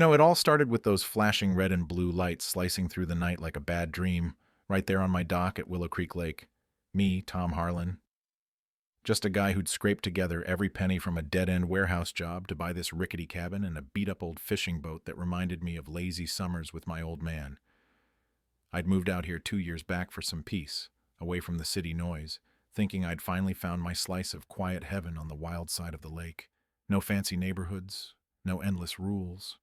It all started with those flashing red and blue lights slicing through the night like a bad dream, right there on my dock at Willow Creek Lake. Me, Tom Harlan, just a guy who'd scraped together every penny from a dead-end warehouse job to buy this rickety cabin and a beat-up old fishing boat that reminded me of lazy summers with my old man. I'd moved out here 2 years back for some peace, away from the city noise, thinking I'd finally found my slice of quiet heaven on the wild side of the lake. No fancy neighborhoods, no endless rules,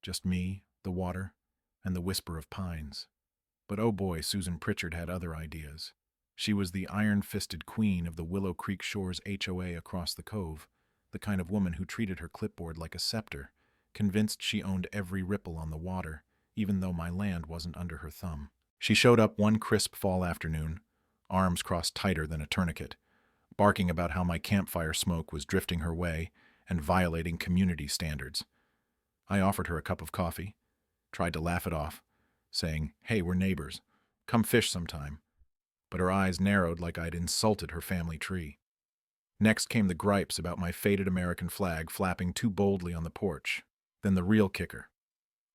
just me, the water, and the whisper of pines. But oh boy, Susan Pritchard had other ideas. She was the iron-fisted queen of the Willow Creek Shores HOA across the cove, the kind of woman who treated her clipboard like a scepter, convinced she owned every ripple on the water, even though my land wasn't under her thumb. She showed up one crisp fall afternoon, arms crossed tighter than a tourniquet, barking about how my campfire smoke was drifting her way and violating community standards. I offered her a cup of coffee, tried to laugh it off, saying, "Hey, we're neighbors. Come fish sometime." But her eyes narrowed like I'd insulted her family tree. Next came the gripes about my faded American flag flapping too boldly on the porch. Then the real kicker.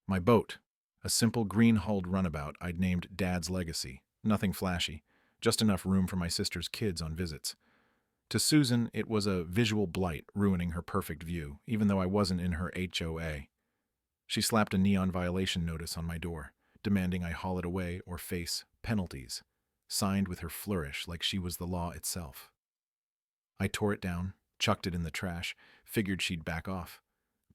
My boat, a simple green-hulled runabout I'd named Dad's Legacy. Nothing flashy, just enough room for my sister's kids on visits. To Susan, it was a visual blight ruining her perfect view, even though I wasn't in her HOA. She slapped a neon violation notice on my door, demanding I haul it away or face penalties, signed with her flourish like she was the law itself. I tore it down, chucked it in the trash, figured she'd back off.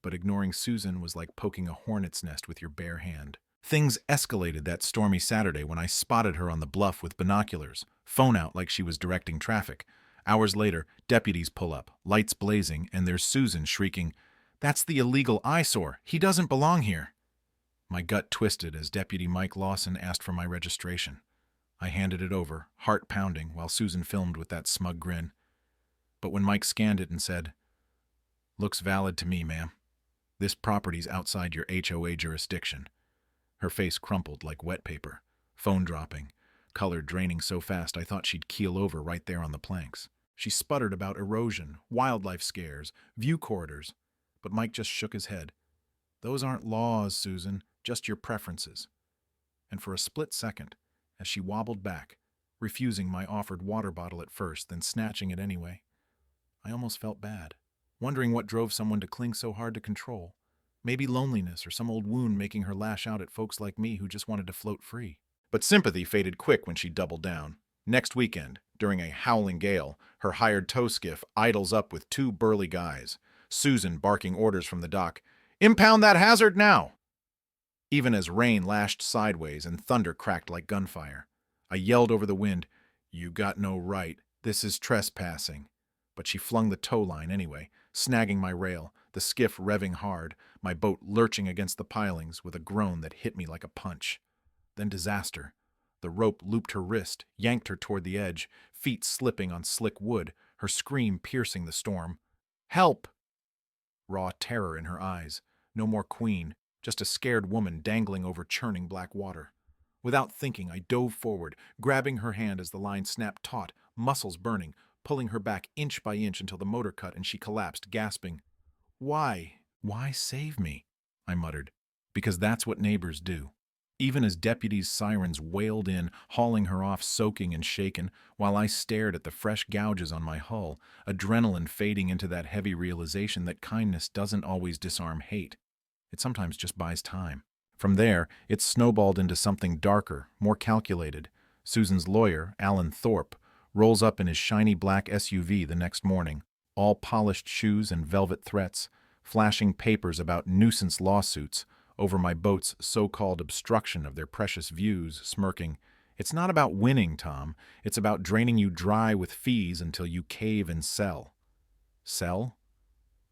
But ignoring Susan was like poking a hornet's nest with your bare hand. Things escalated that stormy Saturday when I spotted her on the bluff with binoculars, phone out like she was directing traffic. Hours later, deputies pull up, lights blazing, and there's Susan shrieking, "That's the illegal eyesore! He doesn't belong here!" My gut twisted as Deputy Mike Lawson asked for my registration. I handed it over, heart pounding, while Susan filmed with that smug grin. But when Mike scanned it and said, "Looks valid to me, ma'am. This property's outside your HOA jurisdiction," her face crumpled like wet paper, phone dropping, color draining so fast I thought she'd keel over right there on the planks. She sputtered about erosion, wildlife scares, view corridors, but Mike just shook his head. "Those aren't laws, Susan, just your preferences." And for a split second, as she wobbled back, refusing my offered water bottle at first, then snatching it anyway, I almost felt bad, wondering what drove someone to cling so hard to control. Maybe loneliness or some old wound making her lash out at folks like me who just wanted to float free. But sympathy faded quick when she doubled down. Next weekend, during a howling gale, her hired tow skiff idles up with two burly guys, Susan barking orders from the dock, "Impound that hazard now!" Even as rain lashed sideways and thunder cracked like gunfire, I yelled over the wind, "You got no right. This is trespassing." But she flung the tow line anyway, snagging my rail, the skiff revving hard, my boat lurching against the pilings with a groan that hit me like a punch. Then disaster. The rope looped her wrist, yanked her toward the edge, feet slipping on slick wood, her scream piercing the storm. "Help!" Raw terror in her eyes. No more queen, just a scared woman dangling over churning black water. Without thinking, I dove forward, grabbing her hand as the line snapped taut, muscles burning, pulling her back inch by inch until the motor cut and she collapsed, gasping. "Why? Why save me?" I muttered. "Because that's what neighbors do." Even as deputies' sirens wailed in, hauling her off soaking and shaken, while I stared at the fresh gouges on my hull, adrenaline fading into that heavy realization that kindness doesn't always disarm hate. It sometimes just buys time. From there, it snowballed into something darker, more calculated. Susan's lawyer, Alan Thorpe, rolls up in his shiny black SUV the next morning, all polished shoes and velvet threats, flashing papers about nuisance lawsuits over my boat's so-called obstruction of their precious views, smirking, "It's not about winning, Tom. It's about draining you dry with fees until you cave and sell." Sell?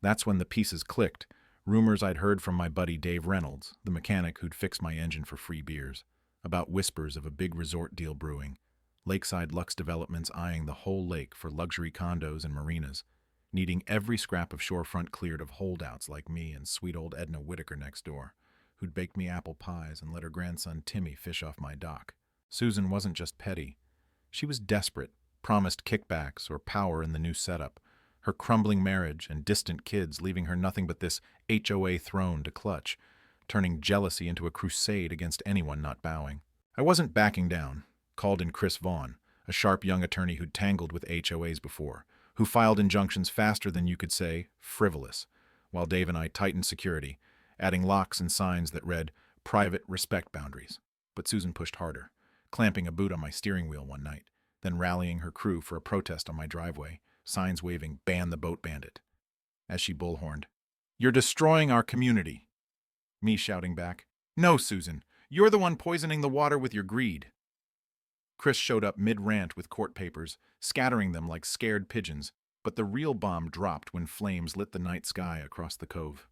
That's when the pieces clicked. Rumors I'd heard from my buddy Dave Reynolds, the mechanic who'd fix my engine for free beers, about whispers of a big resort deal brewing, lakeside Lux developments eyeing the whole lake for luxury condos and marinas, needing every scrap of shorefront cleared of holdouts like me and sweet old Edna Whitaker next door, who'd baked me apple pies and let her grandson Timmy fish off my dock. Susan wasn't just petty. She was desperate, promised kickbacks or power in the new setup, her crumbling marriage and distant kids leaving her nothing but this HOA throne to clutch. turning jealousy into a crusade against anyone not bowing. I wasn't backing down. Called in Chris Vaughn, a sharp young attorney who'd tangled with HOAs before, who filed injunctions faster than you could say frivolous, while Dave and I tightened security, adding locks and signs that read, "Private respect boundaries." But Susan pushed harder, clamping a boot on my steering wheel one night, then rallying her crew for a protest on my driveway, signs waving, "Ban the boat bandit." As she bullhorned, "You're destroying our community." Me shouting back, "No, Susan, you're the one poisoning the water with your greed." Chris showed up mid-rant with court papers, scattering them like scared pigeons, but the real bomb dropped when flames lit the night sky across the cove.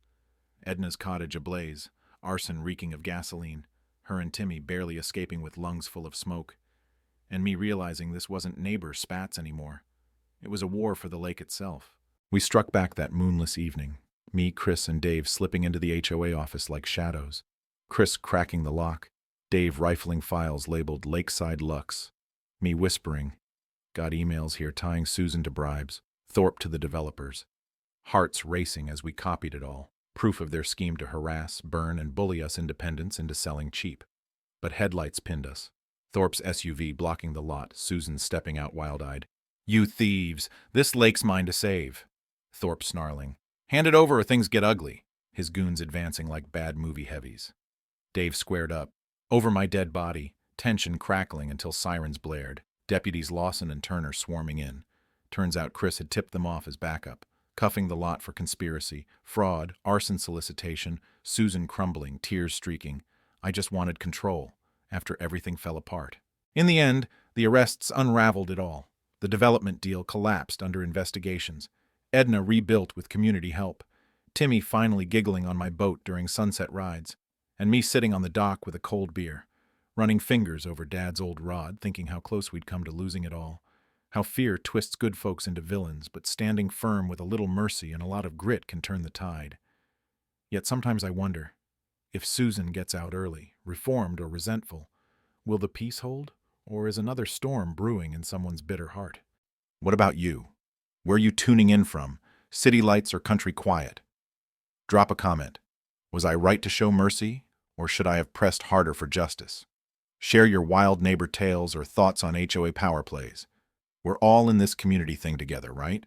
Edna's cottage ablaze, arson reeking of gasoline, her and Timmy barely escaping with lungs full of smoke, and me realizing this wasn't neighbor spats anymore. It was a war for the lake itself. We struck back that moonless evening, me, Chris, and Dave slipping into the HOA office like shadows. Chris cracking the lock, Dave rifling files labeled Lakeside Lux, me whispering, "Got emails here tying Susan to bribes, Thorpe to the developers." Hearts racing as we copied it all, proof of their scheme to harass, burn, and bully us independents into selling cheap. But headlights pinned us. Thorpe's SUV blocking the lot, Susan stepping out wild-eyed. "You thieves! This lake's mine to save." Thorpe snarling, "Hand it over or things get ugly," his goons advancing like bad movie heavies. Dave squared up. Over my dead body, tension crackling until sirens blared, deputies Lawson and Turner swarming in. Turns out Chris had tipped them off as backup, cuffing the lot for conspiracy, fraud, arson solicitation, Susan crumbling, tears streaking. I just wanted control, after everything fell apart. In the end, the arrests unraveled it all. The development deal collapsed under investigations. Edna rebuilt with community help. Timmy finally giggling on my boat during sunset rides. And me sitting on the dock with a cold beer, running fingers over Dad's old rod, thinking how close we'd come to losing it all. How fear twists good folks into villains, but standing firm with a little mercy and a lot of grit can turn the tide. Yet sometimes I wonder, if Susan gets out early, reformed or resentful, will the peace hold, or is another storm brewing in someone's bitter heart? What about you? Where are you tuning in from? City lights or country quiet? Drop a comment. Was I right to show mercy, or should I have pressed harder for justice? Share your wild neighbor tales or thoughts on HOA power plays. We're all in this community thing together, right?